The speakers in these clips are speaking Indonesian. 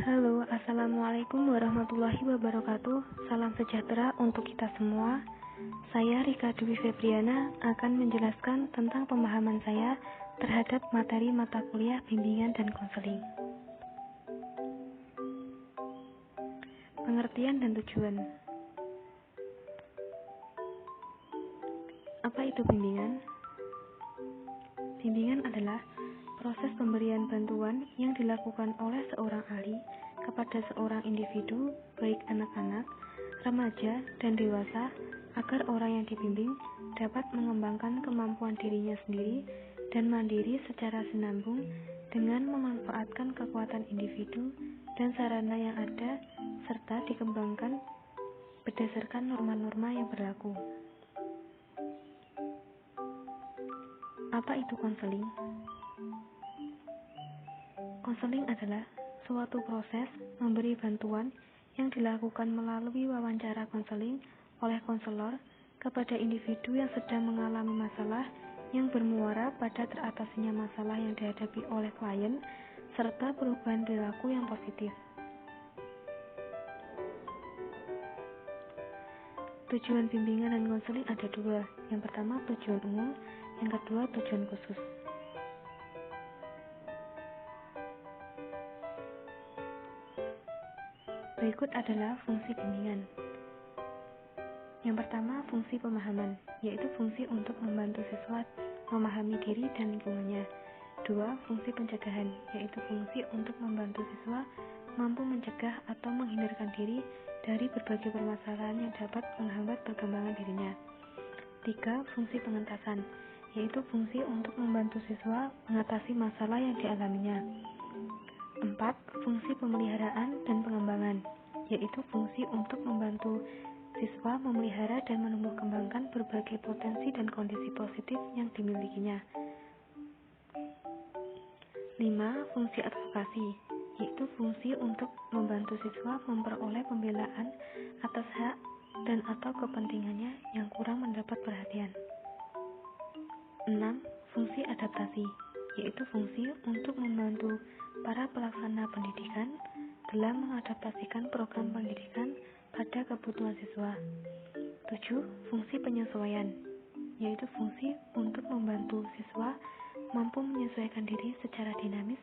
Halo, Assalamualaikum warahmatullahi wabarakatuh. Salam sejahtera untuk kita semua. Saya Rika Dwi Febriana akan menjelaskan tentang pemahaman saya terhadap materi mata kuliah bimbingan dan konseling. Pengertian dan tujuan. Apa itu bimbingan? Bimbingan adalah proses pemberian bantuan yang dilakukan oleh seorang ahli kepada seorang individu, baik anak-anak, remaja, dan dewasa, agar orang yang dibimbing dapat mengembangkan kemampuan dirinya sendiri dan mandiri secara sinambung dengan memanfaatkan kekuatan individu dan sarana yang ada, serta dikembangkan berdasarkan norma-norma yang berlaku. Apa itu konseling? Konseling adalah suatu proses memberi bantuan yang dilakukan melalui wawancara konseling oleh konselor kepada individu yang sedang mengalami masalah yang bermuara pada teratasinya masalah yang dihadapi oleh klien serta perubahan perilaku yang positif. Tujuan bimbingan dan konseling ada dua. Yang pertama tujuan umum, yang kedua tujuan khusus. Berikut adalah fungsi bimbingan. Yang pertama, fungsi pemahaman, yaitu fungsi untuk membantu siswa memahami diri dan lingkungannya. Dua, fungsi pencegahan, yaitu fungsi untuk membantu siswa mampu mencegah atau menghindarkan diri dari berbagai permasalahan yang dapat menghambat perkembangan dirinya. Tiga, fungsi pengentasan, yaitu fungsi untuk membantu siswa mengatasi masalah yang dialaminya. 4. Fungsi pemeliharaan dan pengembangan, yaitu fungsi untuk membantu siswa memelihara dan menumbuh kembangkan berbagai potensi dan kondisi positif yang dimilikinya. 5. Fungsi advokasi, yaitu fungsi untuk membantu siswa memperoleh pembelaan atas hak dan atau kepentingannya yang kurang mendapat perhatian. 6. Fungsi adaptasi, yaitu fungsi untuk membantu para pelaksana pendidikan dalam mengadaptasikan program pendidikan pada kebutuhan siswa. 7. Fungsi penyesuaian, yaitu fungsi untuk membantu siswa mampu menyesuaikan diri secara dinamis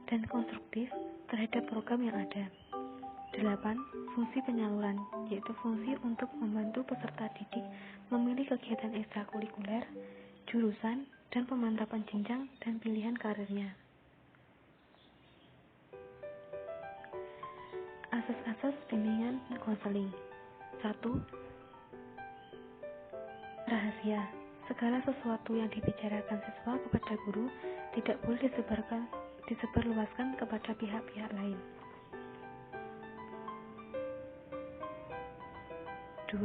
dan konstruktif terhadap program yang ada. 8. Fungsi penyaluran, yaitu fungsi untuk membantu peserta didik memilih kegiatan ekstrakurikuler, jurusan, dan pemantapan jenjang dan pilihan karirnya. Asas-asas bimbingan dan konseling. 1. Rahasia. Segala sesuatu yang dibicarakan siswa kepada guru tidak boleh disebarluaskan kepada pihak-pihak lain. 2.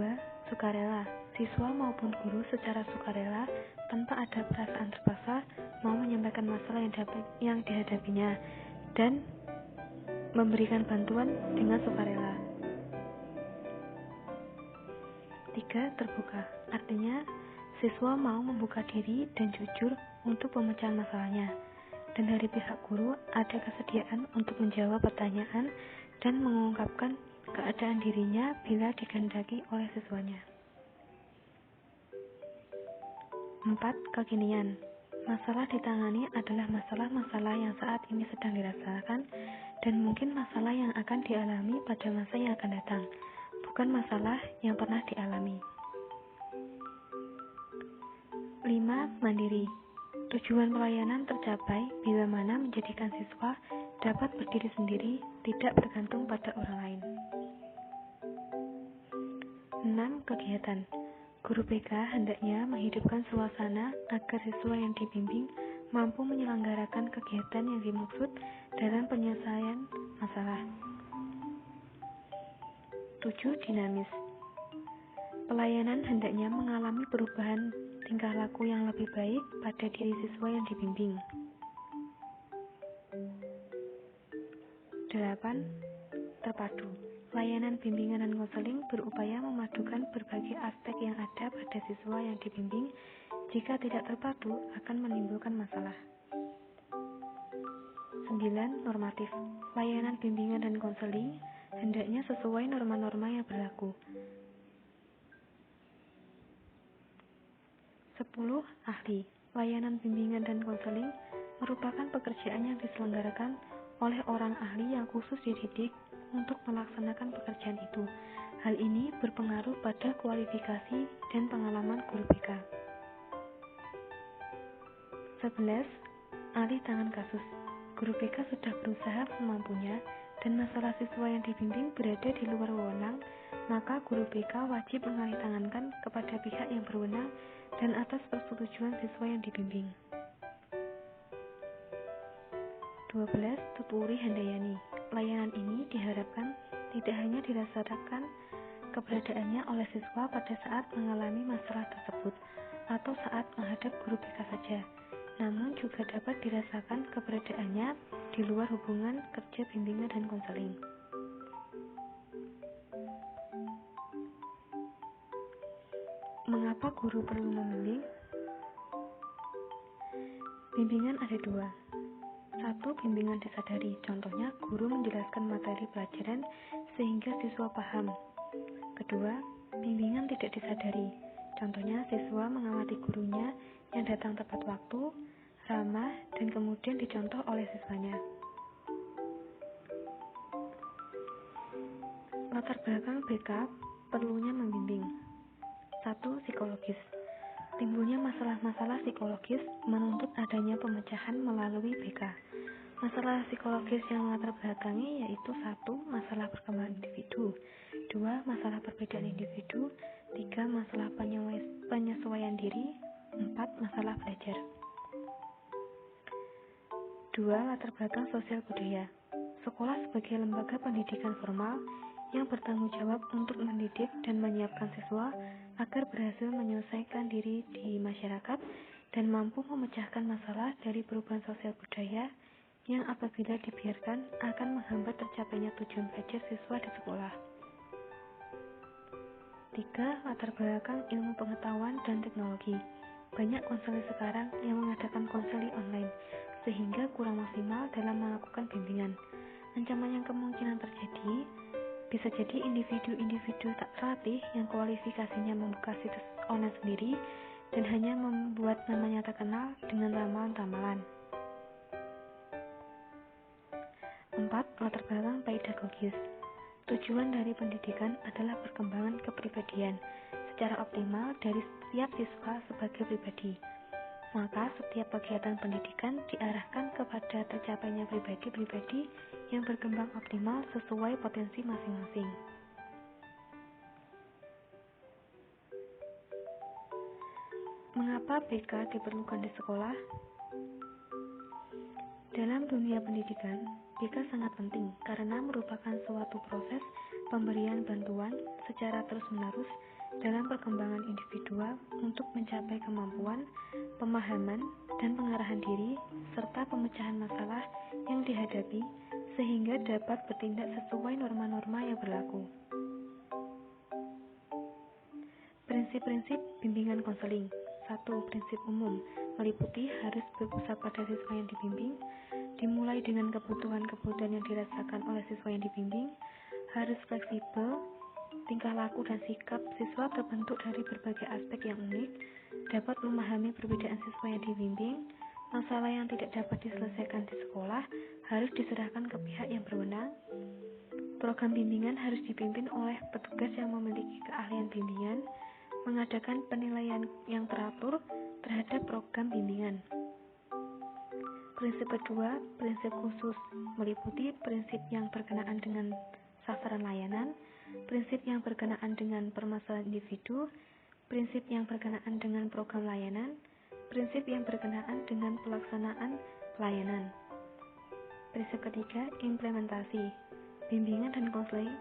Sukarela. Siswa maupun guru secara sukarela tanpa ada perasaan terpaksa mau menyampaikan masalah yang dihadapinya dan memberikan bantuan dengan sukarela. 3. Terbuka. Artinya, siswa mau membuka diri dan jujur untuk pemecahan masalahnya, dan dari pihak guru ada kesediaan untuk menjawab pertanyaan dan mengungkapkan keadaan dirinya bila dikehendaki oleh siswanya. 4. Kekinian. Masalah ditangani adalah masalah-masalah yang saat ini sedang dirasakan dan mungkin masalah yang akan dialami pada masa yang akan datang, bukan masalah yang pernah dialami. 5. Mandiri. Tujuan pelayanan tercapai bila mana menjadikan siswa dapat berdiri sendiri, tidak bergantung pada orang lain. 6. Kegiatan. Guru BK hendaknya menghidupkan suasana agar siswa yang dibimbing mampu menyelenggarakan kegiatan yang dimaksud dalam penyelesaian masalah. 7. Dinamis. Pelayanan hendaknya mengalami perubahan tingkah laku yang lebih baik pada diri siswa yang dibimbing. 8. Terpadu. Layanan bimbingan dan konseling berupaya memadukan berbagai aspek yang ada pada siswa yang dibimbing. Jika tidak terpadu, akan menimbulkan masalah. 9. Normatif. Layanan bimbingan dan konseling hendaknya sesuai norma-norma yang berlaku. 10. Ahli. Layanan bimbingan dan konseling merupakan pekerjaan yang diselenggarakan oleh orang ahli yang khusus dididik untuk melaksanakan pekerjaan itu. Hal ini berpengaruh pada kualifikasi dan pengalaman guru BK. 11. Alih tangan kasus. Guru BK sudah berusaha semampunya dan masalah siswa yang dibimbing berada di luar wewenang, maka guru BK wajib mengalih tangankan kepada pihak yang berwenang dan atas persetujuan siswa yang dibimbing. 12. Tuturi Handayani. Layanan ini diharapkan tidak hanya dirasakan keberadaannya oleh siswa pada saat mengalami masalah tersebut atau saat menghadap guru BK saja, namun juga dapat dirasakan keberadaannya di luar hubungan kerja bimbingan dan konseling. Mengapa guru perlu membimbing? Bimbingan ada dua. 1. Bimbingan disadari, contohnya guru menjelaskan materi pelajaran sehingga siswa paham. Kedua, bimbingan tidak disadari, contohnya siswa mengamati gurunya yang datang tepat waktu, ramah, dan kemudian dicontoh oleh siswanya. Latar belakang BK perlunya membimbing. 1. Psikologis. Timbulnya masalah-masalah psikologis menuntut adanya pemecahan melalui BK. Masalah psikologis yang melatar belakangi yaitu 1. Masalah perkembangan individu, 2. Masalah perbedaan individu, 3. Masalah penyesuaian diri, 4. Masalah belajar. 2. Latar belakang sosial budaya. Sekolah sebagai lembaga pendidikan formal yang bertanggung jawab untuk mendidik dan menyiapkan siswa agar berhasil menyelesaikan diri di masyarakat dan mampu memecahkan masalah dari perubahan sosial budaya yang apabila dibiarkan akan menghambat tercapainya tujuan belajar siswa di sekolah. 3. Latar belakang ilmu pengetahuan dan teknologi. Banyak konseling sekarang yang mengadakan konseling online, sehingga kurang maksimal dalam melakukan bimbingan. Ancaman yang kemungkinan terjadi bisa jadi individu-individu tak terlatih yang kualifikasinya membuka situs online sendiri dan hanya membuat namanya terkenal dengan ramalan-ramalan. 4. Latar belakang pedagogis. Tujuan dari pendidikan adalah perkembangan kepribadian secara optimal dari setiap siswa sebagai pribadi. Maka setiap kegiatan pendidikan diarahkan kepada tercapainya pribadi-pribadi yang berkembang optimal sesuai potensi masing-masing. Mengapa BK diperlukan di sekolah? Dalam dunia pendidikan, BK sangat penting karena merupakan suatu proses pemberian bantuan secara terus-menerus dalam perkembangan individual untuk mencapai kemampuan, pemahaman, dan pengarahan diri, serta pemecahan masalah yang dihadapi sehingga dapat bertindak sesuai norma-norma yang berlaku. Prinsip-prinsip bimbingan konseling. 1. Prinsip umum meliputi harus berpusat pada siswa yang dibimbing, dimulai dengan kebutuhan-kebutuhan yang dirasakan oleh siswa yang dibimbing, harus fleksibel, tingkah laku dan sikap siswa terbentuk dari berbagai aspek yang unik, dapat memahami perbedaan siswa yang dibimbing, masalah yang tidak dapat diselesaikan di sekolah harus diserahkan ke pihak yang berwenang, program bimbingan harus dipimpin oleh petugas yang memiliki keahlian bimbingan, mengadakan penilaian yang teratur terhadap program bimbingan. Prinsip kedua, prinsip khusus, meliputi prinsip yang berkenaan dengan sasaran layanan, prinsip yang berkenaan dengan permasalahan individu, prinsip yang berkenaan dengan program layanan, prinsip yang berkenaan dengan pelaksanaan pelayanan. Prinsip ketiga, implementasi. Bimbingan dan konseling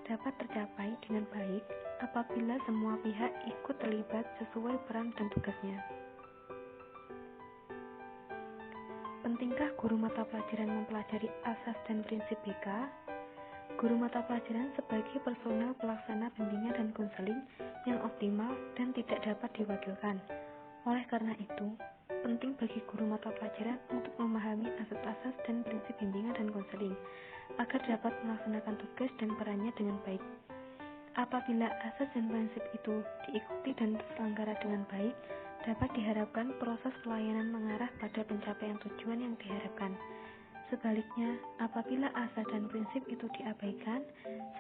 dapat tercapai dengan baik apabila semua pihak ikut terlibat sesuai peran dan tugasnya. Pentingkah guru mata pelajaran mempelajari asas dan prinsip BK? Guru mata pelajaran sebagai personel pelaksana bimbingan dan konseling yang optimal dan tidak dapat diwakilkan. Oleh karena itu, penting bagi guru mata pelajaran untuk memahami asas-asas dan prinsip bimbingan. dapat melaksanakan tugas dan perannya dengan baik. Apabila asas dan prinsip itu diikuti dan terselenggara dengan baik, dapat diharapkan proses pelayanan mengarah pada pencapaian tujuan yang diharapkan. Sebaliknya, apabila asas dan prinsip itu diabaikan,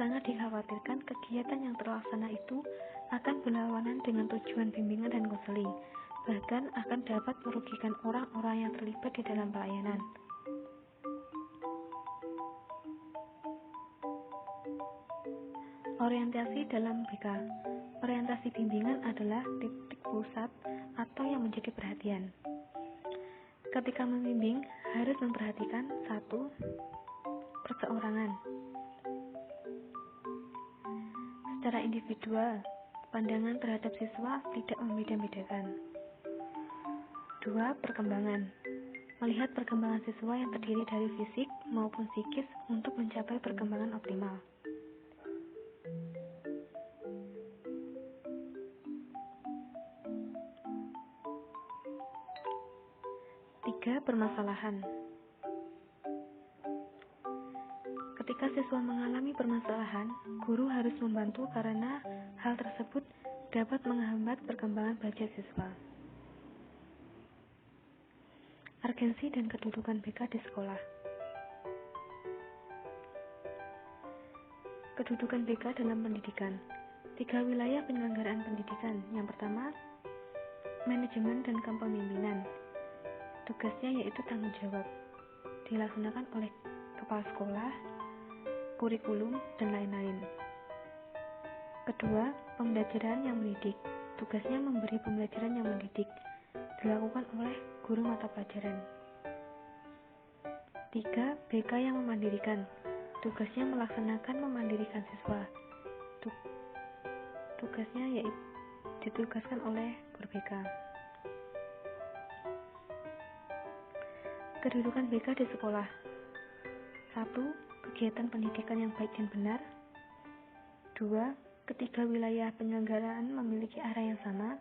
sangat dikhawatirkan kegiatan yang terlaksana itu akan berlawanan dengan tujuan bimbingan dan konseling, bahkan akan dapat merugikan orang-orang yang terlibat di dalam pelayanan. Orientasi dalam BK. Orientasi bimbingan adalah titik pusat atau yang menjadi perhatian. Ketika membimbing, harus memperhatikan 1. Perseorangan. Secara individual, pandangan terhadap siswa tidak membeda-bedakan. 2. Perkembangan. Melihat perkembangan siswa yang terdiri dari fisik maupun psikis untuk mencapai perkembangan optimal. 3. Permasalahan. Ketika siswa mengalami permasalahan, guru harus membantu karena hal tersebut dapat menghambat perkembangan belajar siswa. Urgensi dan kedudukan BK di sekolah. Kedudukan BK dalam pendidikan. 3 wilayah penyelenggaraan pendidikan. Yang pertama, manajemen dan kepemimpinan. Tugasnya yaitu tanggung jawab. Dilaksanakan oleh kepala sekolah, kurikulum, dan lain-lain. Kedua, pembelajaran yang mendidik. Tugasnya memberi pembelajaran yang mendidik. Dilakukan oleh guru mata pelajaran. 3. BK yang memandirikan. Tugasnya melaksanakan memandirikan siswa. Tugasnya yaitu ditugaskan oleh guru BK. Kedudukan BK di sekolah. 1. Kegiatan pendidikan yang baik dan benar. 2. Ketiga wilayah penyelenggaraan memiliki arah yang sama.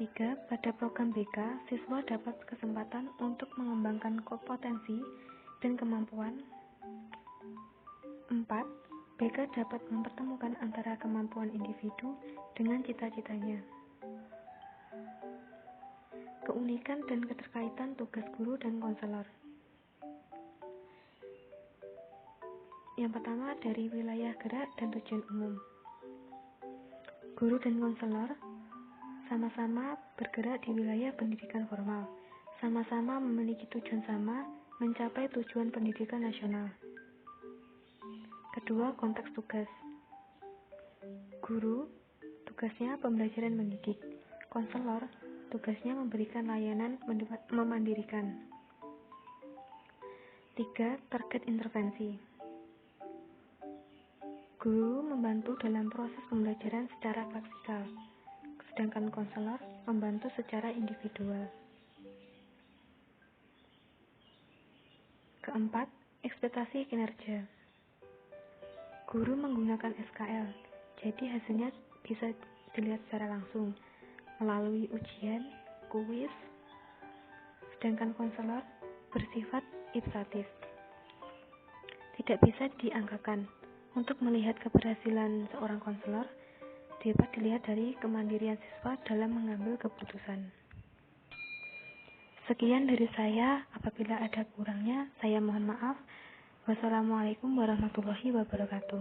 3. Pada program BK, siswa dapat kesempatan untuk mengembangkan kompetensi dan kemampuan. 4. BK dapat mempertemukan antara kemampuan individu dengan cita-citanya. Keunikan dan keterkaitan tugas guru dan konselor. Yang pertama, dari wilayah gerak dan tujuan umum. Guru dan konselor sama-sama bergerak di wilayah pendidikan formal, sama-sama memiliki tujuan sama, mencapai tujuan pendidikan nasional. Kedua, konteks tugas. Guru, tugasnya pembelajaran mendidik. Konselor, tugasnya memberikan layanan memandirikan. 3. Target intervensi. Guru membantu dalam proses pembelajaran secara praktikal, sedangkan konselor membantu secara individual. Keempat, ekspektasi kinerja. Guru menggunakan SKL, jadi hasilnya bisa dilihat secara langsung melalui ujian, kuis, sedangkan konselor bersifat ipsatif. Tidak bisa diangkakan. Untuk melihat keberhasilan seorang konselor, dapat dilihat dari kemandirian siswa dalam mengambil keputusan. Sekian dari saya, apabila ada kurangnya, saya mohon maaf. Wassalamualaikum warahmatullahi wabarakatuh.